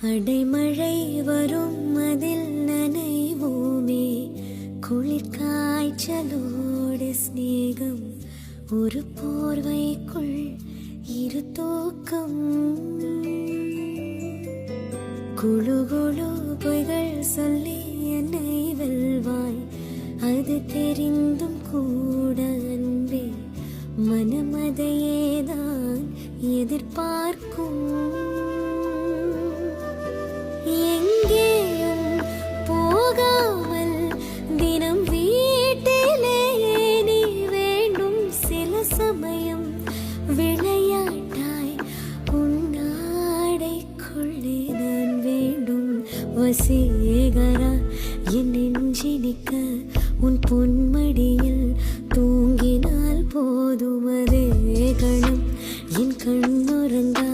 அடைமழை வரும் அதில் நனைவோமே, குளிர் காய்ச்சலோடு சிநேகம், ஒரு போர்வைக்குள் இரு தூக்கம். குழு குழு பொய்கள் சொல்லி என்னை வெல்வாய், அது தெரிந்தும் கூட அன்பே மனம் அதையேதான் எதிர்பார்க்கும். எங்கேயும் போகாமல் தினம் வீட்டிலேயே நீ வேண்டும். சில சமயம் விளையாட்டாய் உன்னாடைக்குள்ளே நான் வேண்டும். வசீகரா என் நெஞ்சினிக்க உன் பொன்மடியில் தூங்கினால் போதும். அதே கணம் என் கண்ணுறங்கா